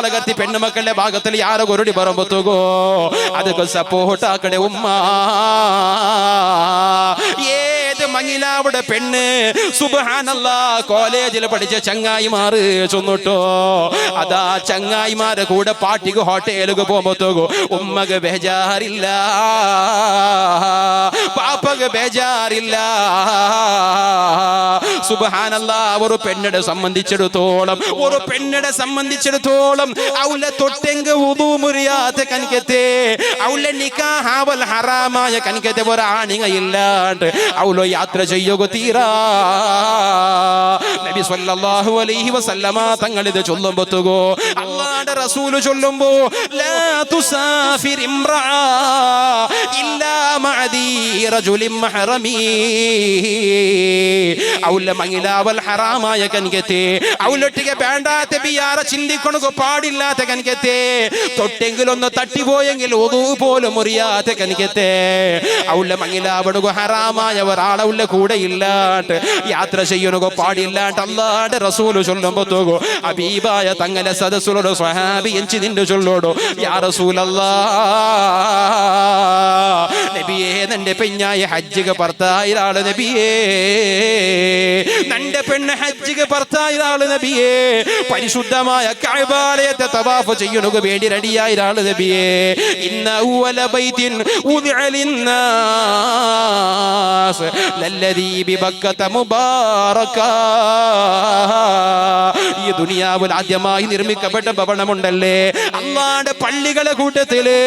ಬಾಲಗತ್ತಿ ಪೆಣ್ಣು ಮಕ್ಕಳ ಭಾಗದಲ್ಲಿ ಯಾರ ಗೊರಡಿ ಬರಬತ್ತುಗೋ ಅದಕ್ಕೆ ಸಪೋರ್ಟ್ ಆ ಕಡೆ ಉಮ್ಮ ഏത് മങ്ങിലാവിടെ പെണ്ണ് സുബ്ഹാനല്ലാ കോളേജിൽ പഠിച്ച ചങ്ങായിമാര് ചൊന്നിട്ടോ അതാ ചങ്ങായിമാരെ കൂടെ പാട്ടിക്ക് ഹോട്ടലുക്ക് പോകുമ്പോഴത്തേക്കോ ഉമ്മക്ക് ബേജാറില്ല പാപ്പക്ക് ബേജാറില്ല സുബ്ഹാനല്ലാ ഒരു പെണ്ണിനെ സംബന്ധിച്ചിടത്തോളം അവളെ തൊട്ടെങ്ക് വുദു മുറിയാത്ത കനിക്കത്തെ അവളെ നിക്കാഹ് അവൾ ഹറാമായ കനിക്കത്തെ ഒരു ആണിങ്ങയില്ലാണ്ട് അവളോ യാത്ര ചെയ്യുക തീരാ നബി സല്ലല്ലാഹു അലൈഹി വസല്ലമ തങ്ങൾ ഇത് ചൊല്ലുമ്പോഴത്തേക്കോ അല്ലാഹുവിന്റെ റസൂൽ ചൊല്ലുമ്പോ ലാ തുസാഫിർ ഇംറാ ഇല്ലാ മഅദി റജുലിൻ മഹ്റമി അവളെ മങ്ങിലാവൽ ഹറാമായ കനിക്കത്തെ അവളൊട്ടിಗೆ വേണ്ടാത്ത ബിയാറ ചിന്തിക്കണോ പാടില്ലാത്ത കനിക്കത്തെ തൊട്ടെങ്കിലൊന്ന് തട്ടിപ്പോയെങ്കിൽ ഒതു പോലും മുറിയാത്ത കനിക്കത്തെ അവളെ മങ്ങിലാവടുക ഹറാമായ ഒരാളെ ഉള്ള കൂടെ ഇല്ലാണ്ട് യാത്ര ചെയ്യുക പാടില്ലാണ്ട് അല്ലാഹുവിന്റെ റസൂൽ ചൊല്ലുമ്പോഴത്തേക്കോ ഹബീബായ തങ്ങളെ സദസ്സുലോട് സ്വഹാബി എഞ്ചി നിന്റെ ചൊല്ലോടോ യാ റസൂലല്ലാഹ് നബിയേ നന്റെ പെഞ്ഞായ ഹജ്ജിക്ക് ഭർത്തായിരാള് നബിയേ നന്റെ പെണ്ണ് ഹജ്ജിക്ക് ഭർത്തായിരാള് നബിയേ പരിശുദ്ധമായ കഅബാലയത്തെ തവാഫ് ചെയ്യുന്നതിന് വേണ്ടി റെഡിയായിരാള് നബിയേ ഇന്ന അവ്വല ബൈതിൻ ഉദിഅ ലിന്നാസ് ലല്ലദീ ബിബക്കത മുബാറക ഈ ദുനിയാവിൽ ആദ്യമായി നിർമ്മിക്കപ്പെട്ട ഭവനമുണ്ടല്ലേ അല്ലാഹുവിന്റെ പള്ളികളെ കൂട്ടത്തില്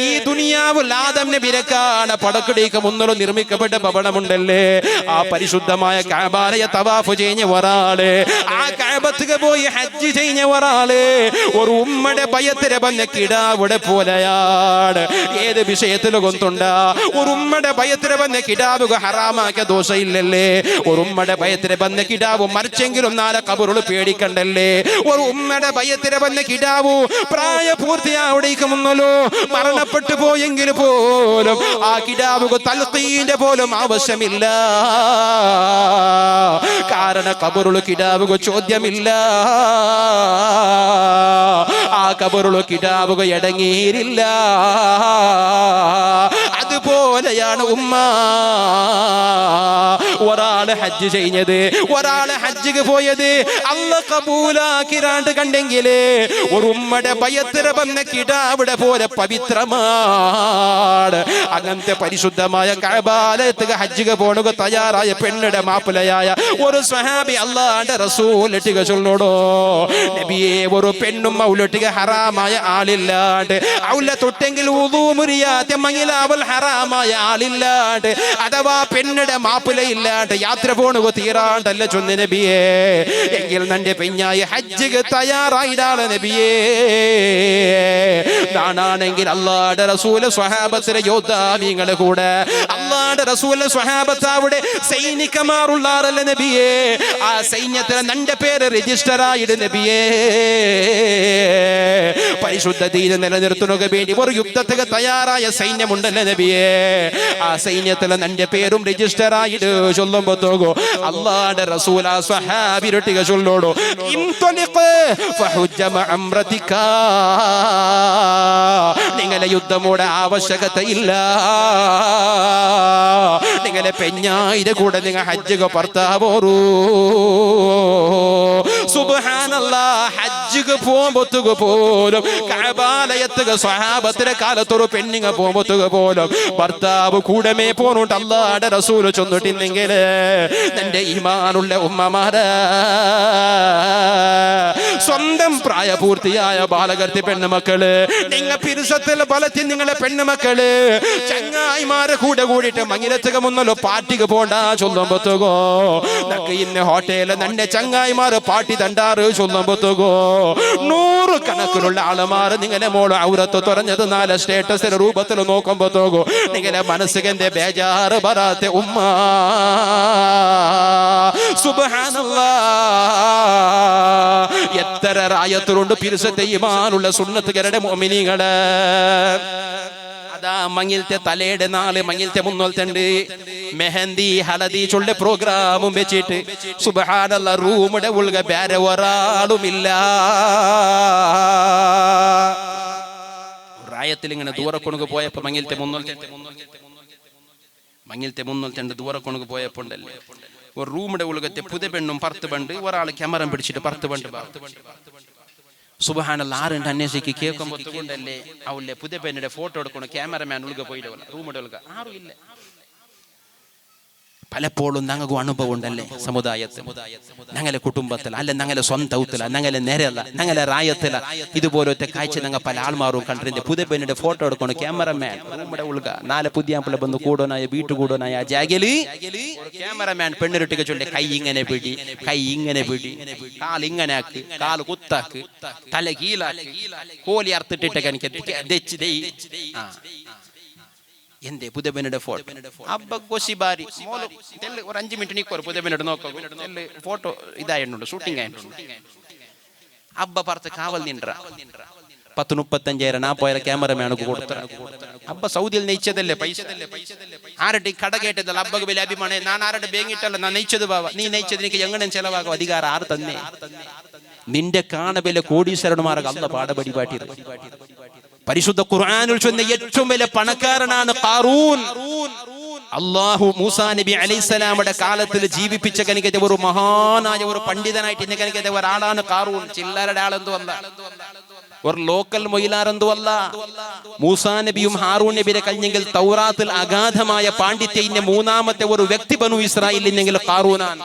ഈ ദുനിയാവിൽ ആദം നബിരക്കാണ് പടക്കടിക്ക് മുന്നോട്ട് നിർമ്മിക്കപ്പെട്ട ഭവനമുണ്ടല്ലേ ആ പരിശുദ്ധമായ കഅബാലയ തവാഫ് ചെയ്യുന്ന ഒരാള് ആ കഅബത്തേക്ക് പോയി ഹജ്ജ് ചെയ്യുന്ന ഒരാള് ഒരു ഉമ്മയുടെ ഭയത്തിലെ വന്ന കിടാവിടെ പോലെയാണ് ഏത് വിഷയത്തിലും കൊണ്ടുണ്ടാ ഒരു ഉമ്മയുടെ ഭയത്തിലെ വന്ന കിടാവുക ഹറാമാക്കിയ ദോഷമില്ലല്ലേ ഒരു ഉമ്മയുടെ ഭയത്തിലെ വന്ന കിടാവ് മരിച്ചെങ്കിലും നാളെ ഖബറുകൾ പേടിക്കണ്ടല്ലേ ഒരു ഉമ്മയുടെ ഭയത്തിലെ വന്ന കിടാവു പ്രായപൂർത്തിയാവിടേക്ക് മുന്നല്ലോ മരണപ്പെട്ടു പോയെങ്കിൽ പോലും ആ കിടാവുക തൽഖീന്റെ പോലും ആവശ്യമില്ല കാരണം ഖബറുകൾ കിടാവുക ചോദ്യമില്ല ആ ഖബറുകൾ കിടാവുക എടങ്ങീരില്ല അതുപോലെയാണ് ഉമ്മ ഒരാള് ഹജ്ജ് ചെയ്യുന്നത് ഒരാള് ഹജ്ജിക്ക് പോയത് അല്ലാഹ് കബൂലാക്കിരാണ്ട് കണ്ടെങ്കില് ഒരു ഉമ്മയുടെ ഭയത്തില് വന്ന കിടാവിടെ പോലെ പവിത്രമാണ് അങ്ങനത്തെ പരിശുദ്ധമായ കഅബാലയത്തേക്ക് ഹജ്ജിക്ക് പോണുക തയ്യാറായ പെണ്ണിടെ മാപ്പിളയായ ഒരു സ്വഹാബി അല്ലാഹുവിന്റെ റസൂലിട്ടിക ചൊല്ലോടോ നബിയേ ഒരു പെണ്ണും അവളൊട്ടിക ഹറാമായ ആളില്ലാണ്ട് അവളെ തൊട്ടെങ്കിൽ വുദു മുറിയാത്ത മങ്ങിലാവൽ ഹറാമായ ആളില്ലാണ്ട് അഥവാ പെണ്ണിടെ മാപ്പിളയില്ലാണ്ട് യാത്ര പോണുക തീരാണ്ടല്ല ചൊന്ന നബിയേ എങ്കിൽ നന്റെ പെഞ്ഞായി ഹജ്ജിക്ക് തയ്യാറായിടാണ് നബിയേ നാണെങ്കിൽ അല്ലാഹുവിന്റെ റസൂല് സ്വഹാബത്തിലെ യോദ്ധാവിങ്ങളുടെ കൂടെ അല്ലാഹുവിന്റെ റസൂല് സ്വഹാബത്താവിടെ സൈനികമാരുള്ളാറല്ല നബിയേ ആ സൈന്യത്തിലെ നന്റെ പേര് രജിസ്റ്റർ ആയിട് നബിയേ പരിശുദ്ധ ദീൻ നിലനിർത്തുന്നതിന് വേണ്ടി ഒരു യുദ്ധത്തിന് തയ്യാറായ സൈന്യമുണ്ടല്ലോ നബിയേ ആ സൈന്യത്തിലെ നന്റെ പേരും രജിസ്റ്റർ ആയിട്ട് ചൊല്ലുമ്പോഴത്തേക്കോ അല്ലാഹുവിന്റെ റസൂൽ ആ സ്വഹാബിരൊട്ടിക ചൊല്ലോടോ ഇൻതലിഖ് ഫഹുജ്ജ മഅംറതിക നിങ്ങളെ യുദ്ധമോടെ ആവശ്യകതയില്ല നിങ്ങളെ പെഞ്ഞായിന്റെ കൂടെ നിങ്ങൾ ഹജ്ജുക ഭർത്താവോറൂ സുബ്ഹാനല്ലാഹ് ഹജ്ജുക പോകുമ്പോഴത്തേക്ക് പോലും കഅബാലയത്തേക്ക് സ്വഹാബത്തിലെ കാലത്തൊരു പെണ്ണിങ്ങ പോകുമ്പോഴത്തേക്ക് പോലും ഭർത്താവ് കൂടമേ പോണോട്ട് അല്ലാഹുവിന്റെ റസൂൽ ചൊന്നിട്ടില്ലെങ്കിൽ നിന്റെ ഈമാനുള്ള ഉമ്മമാരെ സ്വന്തം പ്രായപൂർത്തിയായ ബാലകർത്തി പെണ്ണുമക്കള് നിങ്ങ പിരുസത്തിൽ ബലത്തിൽ നിങ്ങളെ പെണ്ണുമക്കള് ചങ്ങായിമാരെ കൂടെ കൂടിയിട്ട് മങ്ങിലത്തേക്ക് മുന്നല്ലോ പാർട്ടിക്ക് പോണ്ട ചൊല്ലുമ്പോഴത്തേക്കോ നക്ക് ഇന്ന് ഹോട്ടലിൽ നന്റെ ചങ്ങായിമാര് പാട്ടി തണ്ടാറ് ചൊല്ലുമ്പോഴത്തേക്കോ 100 കണക്കിലുള്ള ആളുമാർ നിങ്ങളെ മോള് ഔറത്ത് തുറഞ്ഞത് 4 സ്റ്റേറ്റസിന്റെ രൂപത്തിൽ നോക്കുമ്പോഴത്തേക്കോ നിങ്ങളെ മനസ്സിന്റെ ബേജാറ് വരാത്ത ഉമ്മ സുബ്ഹാനല്ലാഹ് എത്ര റായത്തുകൊണ്ട് പിരിസത്തെ ഈമാനുള്ള സുന്നത്തുകാരുടെ മുഅ്മിനീങ്ങളെ അതാ മങ്ങിലത്തെ തലയുടെ നാള് മങ്ങിലത്തെ മുന്നോൽത്തണ്ട് മെഹന്തി ഹലദി ചൊല്ല പ്രോഗ്രാമും വെച്ചിട്ട് സുബ്ഹാനല്ലാഹ് റൂമിടെ ഉൾക വേറെ ഒരാളുമില്ല. റായത്തിൽ ഇങ്ങനെ ദൂരക്കൊണുക്ക് പോയപ്പോ മങ്ങിലത്തെ മുന്നോൽത്തണ്ട് ദൂരക്കൊണുക്ക് പോയപ്പോ ഉണ്ടല്ലേ ഒരു റൂമിടെ ഉൾകത്തെ പുതിയ പെണ്ണും പറത്ത് പണ്ട് ഒരാൾ ക്യാമറ പിടിച്ചിട്ട് പറത്ത് പണ്ട് സുബ്ഹാനല്ലാഹ് ആരുണ്ട് അന്വേഷിക്ക് കേൾക്കുമ്പോൾ കൊണ്ടല്ലേ അവളെ പുതിയ പെണ്ണിന്റെ ഫോട്ടോ എടുക്കണം ക്യാമറമാൻ ഉൾക പോയില്ല റൂമിടെ ഉൾക ആരും ഇല്ല. പലപ്പോഴും ഞങ്ങൾക്ക് അനുഭവം ഉണ്ടല്ലേ സമുദായത്തിൽ ഞങ്ങളെ കുടുംബത്തിൽ അല്ല ഞങ്ങളെ സ്വന്തത്തില ഞങ്ങളെ നേരല്ല ഞങ്ങളെ റായത്തില ഇതുപോലത്തെ കാഴ്ച ഞങ്ങൾ പല ആൾമാരും കണ്ടിട്ടുണ്ട്. പുതിയ പെണ്ണിന്റെ ഫോട്ടോ എടുക്കണം ക്യാമറമാൻ റൂമിടെ ഉൾക നാല് പുതിയ പിള്ള ബന്ധു കൂടനായ വീട്ടു കൂടനായ ആ ജാഗല് ക്യാമറമാൻ പെണ്ണിരട്ടിക്ക് ചൊല്ലി കൈ ഇങ്ങനെ പിടി കാൽ ഇങ്ങനെ ആക്ക് കാല് കുത്താക്ക് തല കീലാക്ക് കോലി അർത്തിട്ടിട്ടൊക്കെ എനിക്ക് എന്തേ പുതിയ പെണ്ണിന്റെ ഫോട്ടോ അബ്ബ ഗോസിബാരി ഒരു 5 മിനിറ്റ് നിൽക്കോ പുതിയ പെണ്ണിട്ട് നോക്കോ ഫോട്ടോ ഇതായിട്ടുണ്ട് ഷൂട്ടിംഗ് ആയിട്ടുണ്ട്. അബ്ബ പറത്ത് കാവൽ നിன்ற 10-35 40 ക്യാമറമാൻ കൊടുത്ത അബ്ബ സൗദിയിൽ നെയ്ച്ചതല്ലേ പൈസ ആരുടെ കട കേട്ടതല്ല അബ്ബക്ക് വലിയ അഭിമാനം. ഞാൻ ആരുടെ ബേങ്ങിട്ടല്ല ഞാൻ നെയ്ച്ചത് ബാവ നീ നെയ്ച്ചത് എനിക്ക് എങ്ങനെ ചെലവാകും അധികാരം ആറ് തന്നെ നിന്റെ കാണവിലെ കോടീശ്വരന്മാർക്ക് അല്ല പാടപടി പാട്ടി. പരിശുദ്ധ ഖുർആനിൽ ചൊന്ന ഏറ്റവും വലിയ പണക്കാരനാണ് ഖാറൂൻ. അല്ലാഹു മൂസാ നബി അലൈഹിസ്സലാമയുടെ കാലത്തിൽ ജീവിപ്പിച്ച കനികത്തെ ഒരു മഹാനായ ഒരു പണ്ഡിതനായിട്ട് ഇന്ന കനികത്തെ ഒരാളാണ് ഖാറൂൻ. ചില്ലറയുടെ ആളെന്തോ അല്ല, ഒരു ലോക്കൽ മൊയിലാറെന്തോ അല്ല. മൂസാ നബിയും ഹാറൂൻ നബിയെ കഴിഞ്ഞെങ്കിൽ തൗറാത്തിൽ അഗാധമായ പാണ്ഡിത്യത്തിന്റെ മൂന്നാമത്തെ ഒരു വ്യക്തി ബനു ഇസ്രായേലിനെങ്കിൽ ഖാറൂനാണ്.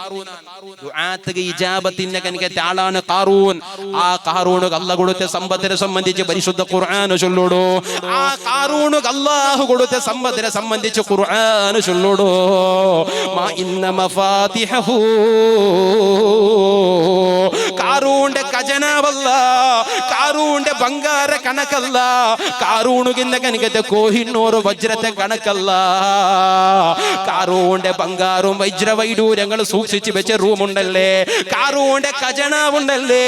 ദുആത്ത് ഇജാബത്തിന്റെ കനികത്തെ ആളാണ് ഖാറൂൻ. ആ ഖാറൂൻ അല്ലാഹു കൊടുത്ത സമ്പത്തിനെ സംബന്ധിച്ച് പരിശുദ്ധ ഖുർആൻ ചൊല്ലുടോ. ആ ഖാറൂൻ അല്ലാഹു കൊടുത്ത സമ്പത്തിനെ സംബന്ധിച്ച് ഖുർആൻ ചൊല്ലുടോ. മാ ഇന്ന മഫാതിഹു ഖാറൂന്റെ ഖജനാവല്ല, ഖാറൂന്റെ ബംഗാര കണക്കല്ല, ഖാറൂനുകിന്റെ കനികത്തെ കോഹിന്നൂർ വജ്രത്തെ കണക്കല്ല. ഖാറൂന്റെ ബംഗാറും വജ്രവൈഡൂര്യങ്ങൾ സൂക്ഷിച്ചു വെച്ച റൂമുണ്ടല്ലേ, ഖാറൂന്റെ ഖജനാവുണ്ടല്ലേ,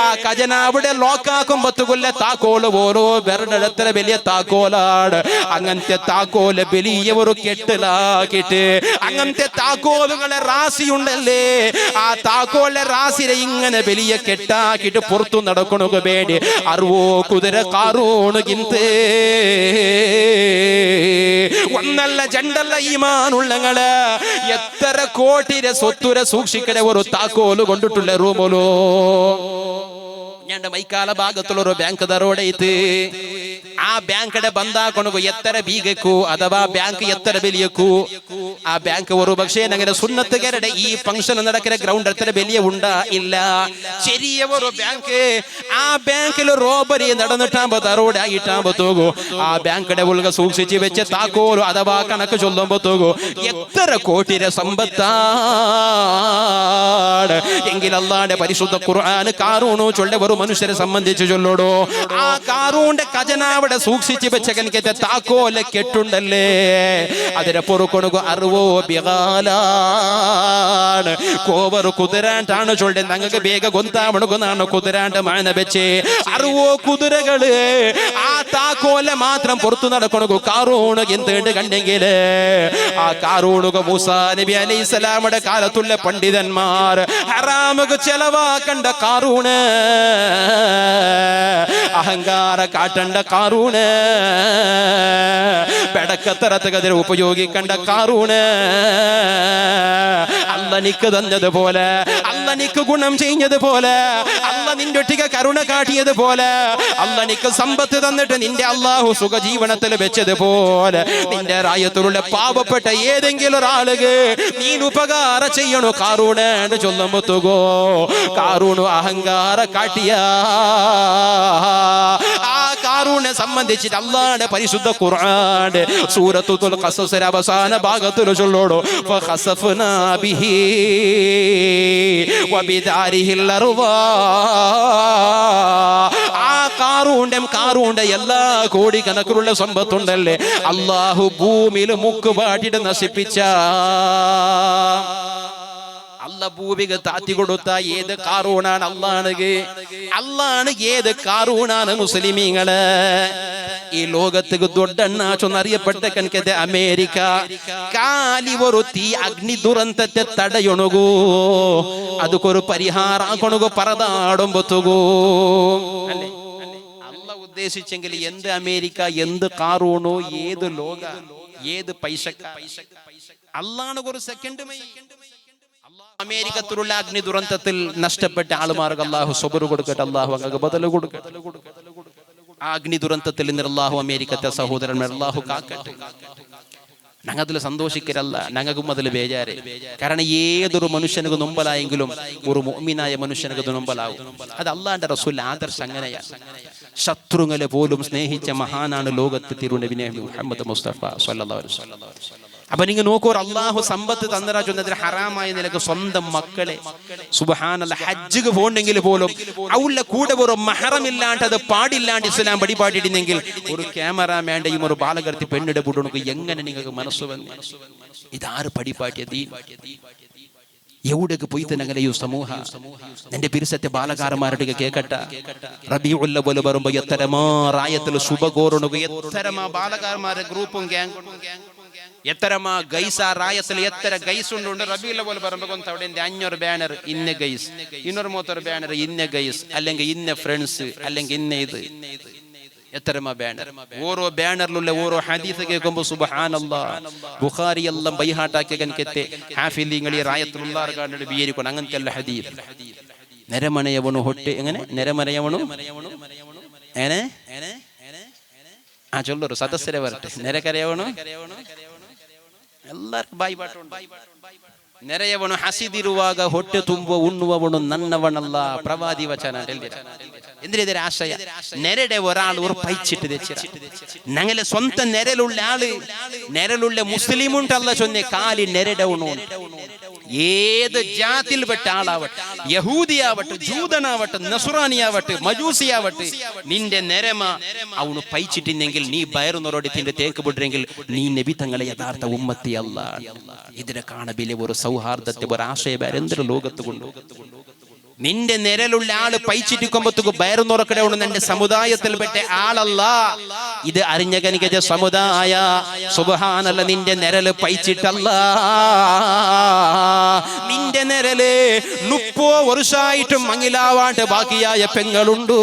ആ ഖജനാവിടെ ലോക്കാക്കുമ്പത്തുകൊല്ല താക്കോല് ഓരോ വെറുതെത്ര വലിയ താക്കോലാണ്. അങ്ങനത്തെ താക്കോല് വലിയ ഒരു കെട്ടിലാക്കിട്ട് അങ്ങനത്തെ താക്കോലുകളെ റാസിയുണ്ടല്ലേ, ആ താക്കോലെ റാസിനെ ഇങ്ങനെ വലിയ കെട്ടാക്കിട്ട് പുറത്തു നടക്കണക്ക് വേണ്ടി 60 കുതിര ഖാറൂനുകിന്തേ ഒന്നല്ല രണ്ടല്ല ഈമാനുള്ളങ്ങള് എത്ര കോടിയുടെ സ്വത്തുര സൂക്ഷിക്കണ ഒരു താക്കോല് കൊണ്ടിട്ടുള്ള റൂമോലോ. ഞങ്ങളുടെ മൈക്കാല ഭാഗത്തുള്ളൊരു ബാങ്ക് ദറോടൈത്ത് ആ ബാങ്കടെ ബന്ധാക്കൊണു എത്ര ബീഗക്കൂ അഥവാ ബാങ്ക് എത്ര വലിയക്കൂ ആ ബാങ്ക് ഒരു പക്ഷേ ഞങ്ങളുടെ സുന്നത്തുകാരുടെ ഈ ഫംഗ്ഷൻ നടക്കുന്ന ഗ്രൗണ്ട് എത്ര വലിയ ഉണ്ടാ ഇല്ല. ചെറിയ ഒരു ബാങ്ക്, ആ ബാങ്കിൽ റോബറി നടന്നിട്ടാകുമ്പോ ദറോടെ ആയിട്ടാകുമ്പോ തോകൂ ആ ബാങ്കടെ ഉൾക സൂക്ഷിച്ച് വെച്ച താക്കോലു അഥവാ കണക്ക് ചൊല്ലുമ്പോ തോകൂ എത്ര കോടിയുടെ സമ്പത്താണ്. എങ്കിൽ അല്ലാഹുവിന്റെ പരിശുദ്ധ ഖുർആൻ ഖാറൂനു ചൊല്ല ഒരു മനുഷ്യരെ സംബന്ധിച്ച് ചൊല്ലോടോ. ആ ഖാറൂന്റെ ഖജനാവിടെ സൂക്ഷിച്ച് വെച്ച കനിക്കത്തെ താക്കോലെ കെട്ടുണ്ടല്ലേ അതിനെ പൊറുക്കൊണുക 60 ബിഗാലാണ് കോവർ കുതിരാണ്ടാണ് ചൊല്ലെ ഞങ്ങൾക്ക് വേഗ ഗൊന്താമണുകുന്നാണ് കുതിരാണ്ട് മാന വെച്ചേ 60 കുതിരകള് ആ താക്കോലെ മാത്രം പുറത്തു നടക്കണു ഖാറൂൺ എന്ത് കണ്ടെങ്കിൽ ആ ഖാറൂണുക മൂസാ നബി അലൈഹിസ്സലാമയുടെ കാലത്തുള്ള പണ്ഡിതന്മാർ ഹറാമുക ചെലവാക്കണ്ട ഖാറൂണ്, അഹങ്കാര കാട്ടണ്ട ഖാറൂണ്, പെടക്കത്തരത്തുകതിരെ ഉപയോഗിക്കണ്ട ഖാറൂണ്. അല്ല നിക്ക് തന്നതുപോലെ, അല്ല നിക്ക് ഗുണം ചെയ്യുന്നതുപോലെ, അല്ല നിന്റെ ഒട്ടിക കരുണ കാട്ടിയതുപോലെ, അല്ല നിക്ക് സമ്പത്ത് തന്നിട്ട് നിന്റെ അള്ളാഹു സുഖജീവനത്തിൽ വെച്ചതുപോലെ നിന്റെ റായത്തിലുള്ള പാവപ്പെട്ട ഏതെങ്കിലും ഒരാളുക്ക് നീ ഉപകാരം ചെയ്യണോ ഖാറൂണ് എന്ന് ചൊല്ലുമ്പോ ഖാറൂണ് അഹങ്കാര കാട്ടിയ ആ ഖാറൂനെ സംബന്ധിച്ചിട്ട് അല്ലാഹുവിന്റെ പരിശുദ്ധ ഖുർആൻ സൂറത്തുൽ ഖസസിലെ അവസാന ഭാഗത്തിൽ ചൊല്ലോടോ ഫഖസഫ്നാ ബിഹി വബിദാരിഹിൽ അർവാ. ആ ഖാറൂന്റെ എല്ലാ കോടിക്കണക്കിലുള്ള സമ്പത്തുണ്ടല്ലേ അല്ലാഹു ഭൂമിയിൽ മുക്കുപാട്ടിട്ട് നശിപ്പിച്ച അല്ല ഭൂമിക്ക് താത്തി കൊടുത്ത ഏത് കാറൂണാണ്? അള്ളാണ് ഏത് കാറൂണാണ് മുസ്ലിമീങ്ങള്? ഈ ലോകത്തേക്ക് ദൊಡ್ಡಣ್ಣാച്ചൊന്നറിയപ്പെട്ട കണക്കത്തെ അമേരിക്ക കാലി ഒരു തീ അഗ്നി ദുരന്തത്തെ തടയൊണുകൂ, ಅದಕ್ಕೊಂದು ಪರಿಹಾರ ಕೊಣಗು ಪರದಾಡೊಂಬತ್ತುಗೋ ಅಲ್ಲೇ ಅಲ್ಲ ಉದ್ದೇಶಿಸೆಂಗಿಲ್ಲ. ಎಂದ ಅಮೇರಿಕ, ಎಂದ ಕಾರೂನು, ಏದು ಲೋಗ, ഏത് പൈസക്ക അള്ളാഹുനൊരു സെക്കൻഡ് അമേരിക്കത്തിലുള്ള അഗ്നി ദുരന്തത്തിൽ നഷ്ടപ്പെട്ട ആളുമാർക്ക് അള്ളാഹു സബർ കൊടുക്കട്ടെ, അള്ളാഹു അങ്ങക്ക് ബദൽ കൊടുക്കട്ടെ. ആ അഗ്നി ദുരന്തത്തിൽ നിന്ന് അള്ളാഹു അമേരിക്കത്തെ സഹോദരന്മാർ അള്ളാഹു കാക്കട്ടെ. ഞങ്ങതിൽ സന്തോഷിക്കരല്ല, ഞങ്ങൾക്കും അതിൽ ബേജാറ്. കാരണം ഏതൊരു മനുഷ്യനക്ക് നൊമ്പലായെങ്കിലും ഒരു മുഅ്മിനായ മനുഷ്യനക്ക് നൊമ്പലാവും. അത് അള്ളാന്റെ റസൂൽ ആദർശം അങ്ങനെയാണ്. ശത്രുങ്ങളെ പോലും സ്നേഹിച്ച മഹാനാണ് ലോകത്ത് തിരുനബി മുഹമ്മദ് മുസ്തഫ സ്വല്ലല്ലാഹു അലൈഹി വസല്ലം. അപ്പൊ നിങ്ങൾ നോക്കൂ, അള്ളാഹു സമ്പത്ത് തന്നരാ ചൊന്നതിന് ഹറാമായ നിലക്ക് സ്വന്തം മക്കളെ സുബ്ഹാനല്ലാഹ് ഹജ്ജിക്ക് പോകണമെങ്കിൽ പോലും അവളുടെ കൂടെ ഒരു മഹറമില്ലാണ്ട് അത് പാടില്ലാണ്ട് ഇസ്ലാം പടിപാടിയിരുന്നെങ്കിൽ ഒരു ക്യാമറാമാന്റെയും ഒരു ബാലകർത്തി പെണ്ണിടെ കൂടെ എങ്ങനെ നിങ്ങൾക്ക് മനസ്സ് വന്നു? ഇതാര് പടിപാട്ടിയത്? എവിടേക്ക് പോയി തന്നെ അങ്ങനെയോ സമൂഹ നിന്റെ പിരിസത്തെ ബാലകാരന്മാരുടെ കേക്കട്ട. റബീഉൽ അവ്വൽ വരുമ്പോ എത്തരമാ റായത്തിൽ ശുഭകോരണുക, എത്തരമാ ബാലകാരന്മാരുടെ ഗ്രൂപ്പും ഗ്യാങ്ങും, എത്തരമാ ഗൈസ് ആ റായത്തിൽ എത്ര ഗൈസ് ഉണ്ട്. റബീഉൽ അവ്വൽ വരുമ്പോ അവിടെ 500 ബാനർ ഇന്ന ഗൈസ്, 230 ബാനർ ഇന്ന ഗൈസ്, അല്ലെങ്കിൽ ഇന്ന ഫ്രണ്ട്സ്, അല്ലെങ്കിൽ ഇന്ന ഇത്. എത്തരമാ ബാനർ. ഓരോ ബാനറിലുള്ള ഓരോ ഹദീസ് കേൾക്കുമ്പോൾ സുബ്ഹാനല്ലാഹ്, ബുഖാരി എല്ലാം ബൈഹാട്ടാക്കിയ കണക്കത്തെ ഹാഫിലിങ്ങൾ ഈ റായത്തിലുള്ള കാണിട്ട് ബിയേരിക്കണം. അങ്ങനത്തെ അല്ല ഹദീസ്. നെരമണയവണു ഹൊട്ടെ എങ്ങനെ നെരമണയവണു ഏനെ ആ ചൊല്ലൊരു സദസ്യരെ വരട്ടെ. നെരക്കരയവണു ಎಲ್ಲರಿಗೂ ಬಾಯಿ ಬಾಟ ಉಂಟು. ನೆರೆಯವನು ಹಸಿದಿರುವಾಗ ಹೊಟ್ಟೆ ತುಂಬುವ ಉಣ್ಣುವವನು ನನ್ನವನಲ್ಲ, ಪ್ರವಾದಿ ವಚನ. എന്തിനെതിരെ ആശയ നെരടെ ഒരാൾ ഉറപ്പയിച്ചിട്ട് തെച്ചിര ഞങ്ങളെ സ്വന്തം നെരലുള്ള മുസ്ലിമുണ്ടല്ല ചൊന്നെ കാലി നെരടെ ഉണു. ഏത് ജാതിയിൽപ്പെട്ട ആളാവട്ടെ, യഹൂദിയാവട്ടെ, ജൂതനാവട്ടെ, നസുറാനിയാവട്ടെ, മജൂസിയാവട്ടെ, നിന്റെ നെരമ അവന് പയിച്ചിട്ടില്ലെങ്കിൽ നീ ബയറുന്നവരോട് തിന്റെ തേക്ക് വിടുമെങ്കിൽ നീ നബി തങ്ങളെ യഥാർത്ഥ ഉമ്മത്തി അല്ല. ഇതിനെ കാണബിലെ ഒരു സൗഹാർദ്ദത്തെ ഒരു ആശയ എന്തൊരു ലോകത്ത് കൊണ്ടു. നിന്റെ നിരലുള്ള ആള് പൈച്ചിട്ടിക്കുമ്പത്തേക്ക് ബയറുന്നുറക്കടെ ഉണ്ട് നിന്റെ സമുദായത്തിൽപ്പെട്ട ആളല്ല. ഇത് അറിഞ്ഞ കനികജ സമുദായ സുബ്ഹാനല്ല, നിന്റെ നിരല് പൈച്ചിട്ടല്ല. നിന്റെ നിരല് 30 വർഷമായിട്ടും മങ്ങിലാവാണ്ട് ബാക്കിയായ പെങ്ങളുണ്ടോ?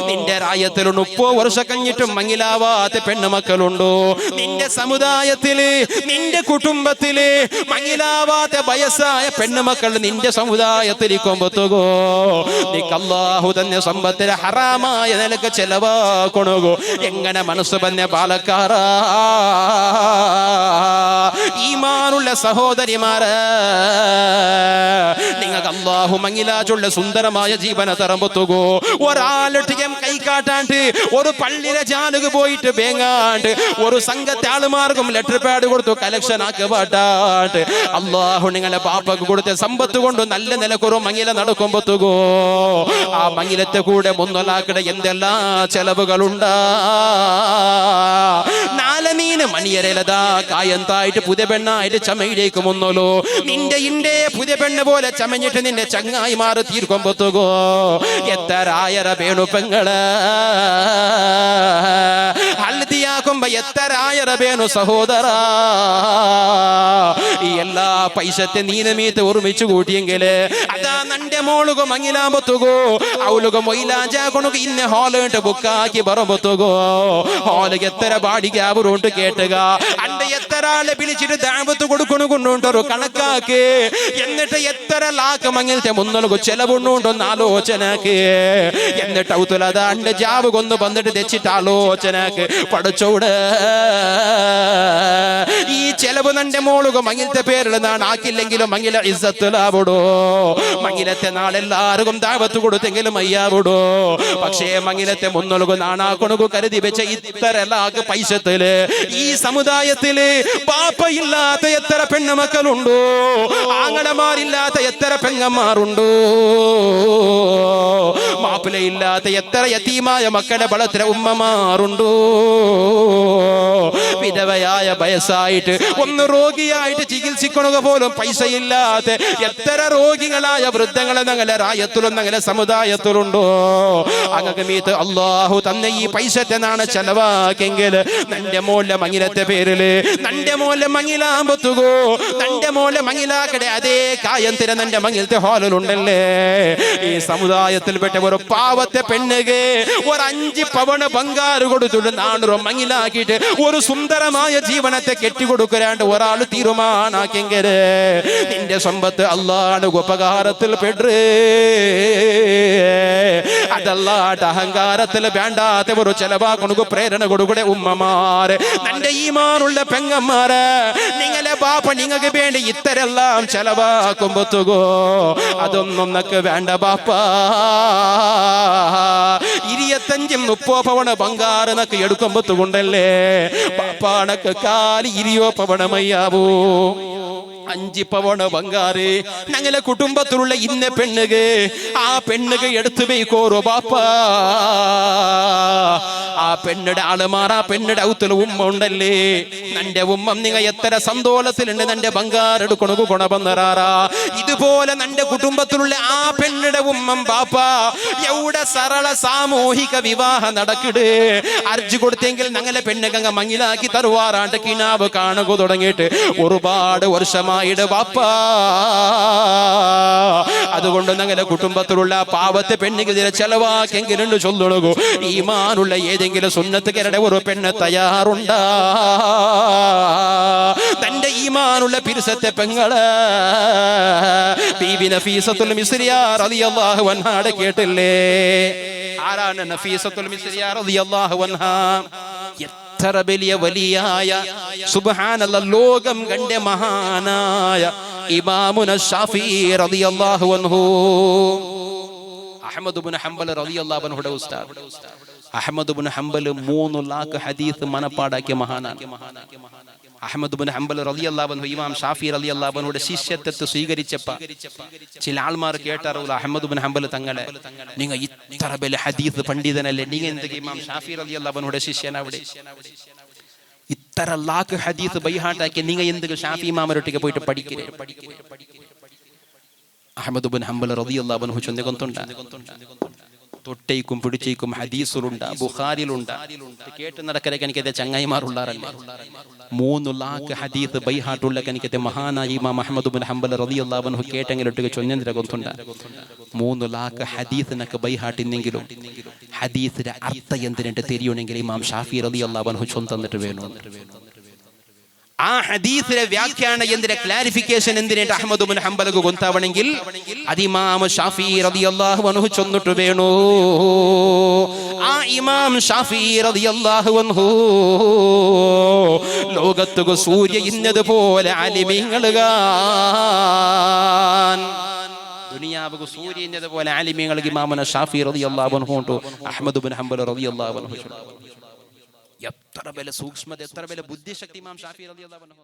നിന്റെ റായത്തിൽ 30 വർഷം കഴിഞ്ഞിട്ടും മങ്ങിലാവാത്ത പെണ്ണുമക്കളുണ്ടോ? നിന്റെ സമുദായത്തില്, നിന്റെ കുടുംബത്തില് മങ്ങിലാവാത്ത വയസ്സായ പെണ്ണുമക്കൾ നിന്റെ സമുദായത്തിരിക്കുമ്പോത്തോ നിക്ക് അല്ലാഹു തന്നെ സമ്പത്തിലെ ഹറാമായ നിലക്ക് ചെലവാക്കണോ? എങ്ങനെ മനസ്സ് തന്നെ പാലക്കാരാ ഈമാനുള്ള സഹോദരിമാരെ, നിങ്ങൾക്ക് അല്ലാഹു മങ്ങിലാച്ചുള്ള സുന്ദരമായ ജീവന തറമ്പത്തുകോ. ഒരാളൊട്ടികം കൈ കാട്ടാണ്ട് ഒരു പള്ളിയിലെ ജാലുക പോയിട്ട് വേങ്ങാണ്ട് ഒരു സംഘത്തെ ആളുമാർക്കും ലെറ്റർ പാഡ് കൊടുത്തു കളക്ഷൻ ആക്കി പാട്ടാണ്ട് അല്ലാഹു നിങ്ങളുടെ പാപ്പക്ക് കൊടുത്ത സമ്പത്ത് കൊണ്ട് നല്ല നിലക്കൊരു മങ്ങില നടക്കുമ്പോത്തുകോ ആ മങ്ങിലത്തെ കൂടെ മുന്നലാക്കട എന്തെല്ലാം ചെലവുകളുണ്ടാ. നാലമീന് മണിയരലതാ കായന്തായിട്ട് പുതിയ പെണ്ണായിട്ട് ചമയിലേക്ക് മുന്നോലോ. നിന്റെ ഇന്റെ പുതിയ പെണ്ണ് പോലെ ചമഞ്ഞിട്ട് നിന്റെ ചങ്ങായി മാറി തീർക്കുമ്പോത്തുകോ എത്തരായര വേണു പെങ്ങള് ഹൽദിയാക്കുമ്പോ എത്തരായര വേണു സഹോദര. ഈ എല്ലാ പൈസത്തെ നീനമീത്ത് ഒരുമിച്ച് കൂട്ടിയെങ്കില് അതാ നന്റെ മോളുക മങ്ങിലാമ്പത്തുകോ അവളുക മൊയിലാജാകൊണുക ഇന്ന ഹാളിട്ട് ബുക്കാക്കി പറമ്പത്തുകോ ഹാളിക്ക് എത്ര ബാടിക്ക് അവരോട്ട് കേട്ടുക അന്റെ എത്ര ആളെ വിളിച്ചിട്ട് ദാവത്ത് കൊടുക്കണുകൊണ്ടൊരു കണക്കാക്ക്. എന്നിട്ട് എത്ര ലാക്ക് മങ്ങിലത്തെ മുന്നോട്ട് ചെലവുണ്ടോന്ന് ആലോചനക്ക്. എന്നിട്ട് ഔത്തുലത അന്റെ ജാവ് കൊന്ന് വന്നിട്ട് തെച്ചിട്ട് ആലോചനക്ക് പഠിച്ചോട്. ഈ ചെലവ് നന്റെ മോളുക മങ്ങിലത്തെ പേരിൽ നാണ് ആക്കില്ലെങ്കിലും മങ്ങില ഇസ്സത്തുലാവിടോ. മങ്ങിലത്തെ നാളെല്ലാവർക്കും ദാവത്ത് കൊടുത്തെങ്കിലും അയ്യാവിടോ. പക്ഷേ മങ്ങിലത്തെ മുന്നൊലുകു നാണാക്കൊണുകു കരുതി വെച്ച ഇത്ര ലാക്ക് പൈസത്തില് ഈ സമുദായത്തില് പാപ്പയില്ലാത്ത എത്ര മാപ്പിളയില്ലാത്ത എത്ര യതീമായ മക്കളുടെ ബലത്തിലെ ഉമ്മമാരുണ്ടോ? വിധവയായ വയസ്സായിട്ട് ഒന്ന് രോഗിയായിട്ട് ചികിത്സിക്കണക പോലും പൈസയില്ലാത്ത എത്ര രോഗികളായ വൃദ്ധങ്ങളെ ഞങ്ങളെ റായത്തിലും ഞങ്ങളെ സമുദായത്തിലുണ്ടോ? അങ്ങനെ മീത്ത് അള്ളാഹു തന്നെ ഈ പൈസത്തെന്നാണ് ചെലവാക്കെങ്കിൽ നന്റെ മോലെ മങ്ങിലത്തെ പേരില് നന്റെ മോലെ മങ്ങിലാമ്പത്തുകോ നന്റെ മോലെ മങ്ങിലാക്കടെ അതേ കായം തിര നന്റെ മങ്ങിലത്തെ ഹാളിലുണ്ടല്ലേ. ഈ സമുദായത്തിൽപ്പെട്ട ഒരു പാവത്തെ പെണ്ണുകെ ഒരു 5 പവന് ബംഗാറ് കൊടുത്തിട്ട് 400 മങ്ങിലാക്കിയിട്ട് ഒരു സുന്ദരമായ ജീവനത്തെ കെട്ടിക്കൊടുക്കാണ്ട് ഒരാൾ തീരുമാനാക്കെങ്കിൽ നിന്റെ സമ്പത്ത് അള്ളാഹുവിന്റെ ഉപകാരത്തിൽ പെടേ. അതല്ലാട്ട് അഹങ്കാരത്തിൽ വേണ്ടാത്ത ഒരു ചെലവാക്കണക്ക് പ്രേരണ കൊടുക്കൂടെ ഉമ്മമാര്, നന്റെ ഈമാനുള്ള പെങ്ങന്മാര്, നിങ്ങളെ ബാപ്പ നിങ്ങൾക്ക് വേണ്ടി ഇത്തരെല്ലാം ചെലവാക്കുമ്പോത്തുകോ അതൊന്നും നക്ക് വേണ്ട ബാപ്പ. 25-30 പവന് ബംഗാറ് നക്ക് എടുക്കുമ്പോത്തുകൊണ്ടല്ലേ ബാപ്പാണക്ക് കാലി 20 പവണമയ്യാവൂ. 5 പവന് ബംഗാറ് ഞങ്ങളെ കുടുംബത്തിലുള്ള ഇന്ന പെണ്ണുക ആ പെണ്ണുക എടുത്തു പോയിക്കോറോ ബാപ്പ. ആ പെണ്ണുടെ ആളുമാർ ആ പെണ്ണുടെ ഔത്തിൽ ഉമ്മ ഉണ്ടല്ലേ. നന്റെ ഉമ്മ നിങ്ങ എത്ര സന്തോഷത്തിലുണ്ട് നന്റെ ബംഗാർ എടുക്കണു ഗുണബന്ധറാറാ. ഇതുപോലെ നന്റെ കുടുംബത്തിലുള്ള ആ പെണ്ണുടെ ഉമ്മം ബാപ്പ എവിടെ സരള സാമൂഹിക വിവാഹം നടക്കിട് അർജി കൊടുത്തെങ്കിൽ ഞങ്ങളെ പെണ്ണുകങ്ങ മങ്ങിലാക്കി തരുവാറാണ്ട് കിനാവ് കാണുക തുടങ്ങിയിട്ട് ഒരുപാട് വർഷമായി ബാപ്പ. അതുകൊണ്ട് ഞങ്ങളുടെ കുടുംബത്തിലുള്ള പാവത്തെ പെണ്ണിനെതിരെ ചെലവാക്കെങ്കിലും ചൊല്ലണു. ഈമാനുള്ള ഏതെങ്കിലും സുന്നത്തുകാരുടെ ഒരു പെണ്ണ് തയ്യാറുണ്ടാ? തന്റെ ഈമാനുള്ള പിരിസത്തെ പെങ്ങള് ബീബി നഫീസത്തുൽ മിസ്രിയ റളിയല്ലാഹു അൻഹാ കേട്ടില്ലേ? ആരാണ് നഫീസത്തുൽ മിസ്രിയ റളിയല്ലാഹു അൻഹാ? എത്ര വലിയ വലിയായ സുബ്ഹാനല്ലാഹ് ലോകം കണ്ട മഹാനായ ഇമാമുന ശാഫിഈ റളിയല്ലാഹു അൻഹു. അഹ്മദ് ഇബ്നു ഹംബൽ റളിയല്ലാഹു അൻഹുയുടെ ഉസ്താദ്. അഹ്മദ് ഇബ്നു ഹംബൽ 3 ലക്ഷം ഹദീസ് മനപ്പാടാക്കിയ മഹാനാണ്. അഹ്മദ് ഇബ്നു ഹംബൽ റളിയല്ലാഹു അൻഹു ഇമാം ഷാഫി റളിയല്ലാഹു അൻഹുയുടെ ശിഷ്യത്വത്തെ സ്വീകരിച്ചപ്പോൾ ചില ആൾമാർ കേട്ടറിയില്ല, അഹ്മദ് ഇബ്നു ഹംബൽ തങ്ങളെ നിങ്ങൾ ഇത്ര വലിയ ഹദീസ് പണ്ഡിതനല്ലേ, നിങ്ങൾ എന്തൊക്കെ ഇമാം ഷാഫി റളിയല്ലാഹു അൻഹുയുടെ ശിഷ്യനാവിടെ? ഇത്ര ലാഖ് ഹദീസ് ബൈഹാട്ടാക്കി നിങ്ങൾ എന്തൊക്കെ ഷാഫി ഇമാമരൊട്ടിക്ക് പോയിട്ട് പഠിക്കേ? അഹ്മദ് ഇബ്നു ഹംബൽ റളിയല്ലാഹു അൻഹു ചൊല്ലുന്നുണ്ട്, തൊട്ടേക്കും പിടിച്ചേക്കും ഹദീസിലുണ്ട്, ബുഖാരിയിലുണ്ട്. കേട്ട് നടക്കലൊക്കെ എനിക്കത്തെ ചങ്ങായിമാറുള്ളാറല്ലേ. 3 ലക്ഷം ഹദീസ് ബൈഹാട്ടുള്ള എനിക്കത്തെ മഹാനായ ഇമാം അഹ്മദ് ഇബ്നു ഹംബൽ റളിയല്ലാഹു അൻഹു കേട്ടെങ്കിലൊട്ടിക്ക് ചൊല്ലുന്നതിനെ കൊണ്ടുണ്ട്. 3 ലക്ഷം ഹദീസിനൊക്കെ ബൈഹാട്ടിന്നെങ്കിലും ഹദീസിന്റെ അർത്ഥം എന്തിനായിട്ട് തിരിയണമെങ്കിൽ ഇമാം ഷാഫി റളിയല്ലാഹു അൻഹു ചൊന്നിട്ട് വേണം. ആ ഹദീസിലെ വ്യാഖ്യാനം എന്തിന്റെ ക്ലാരിഫിക്കേഷൻ എന്തിനായിട്ട് അഹ്മദ് ഇബ്നു ഹംബൽക്ക് കൊണ്ടാവണമെങ്കിൽ അത് ഇമാം ഷാഫി റളിയല്ലാഹു അൻഹു ചൊന്നിട്ട് വേണോ. ആ ഇമാം ഷാഫി റളിയല്ലാഹു അൻഹു ലോകത്തുക സൂര്യ ഇന്നതുപോലെ ആലിമീങ്ങളുക ദുനിയാവുക സൂര്യ ഇന്നതുപോലെ ആലിമീങ്ങൾക്ക് ഇമാമുന ഷാഫി റളിയല്ലാഹു അൻഹു അഹ്മദ് ഇബ്നു ഹംബൽ റളിയല്ലാഹു അൻഹു. എത്ര വലിയ സൂക്ഷ്മത, എത്ര വലിയ ബുദ്ധിശക്തി ഇമാം ഷാഫി റളിയല്ലാഹു അൻഹു.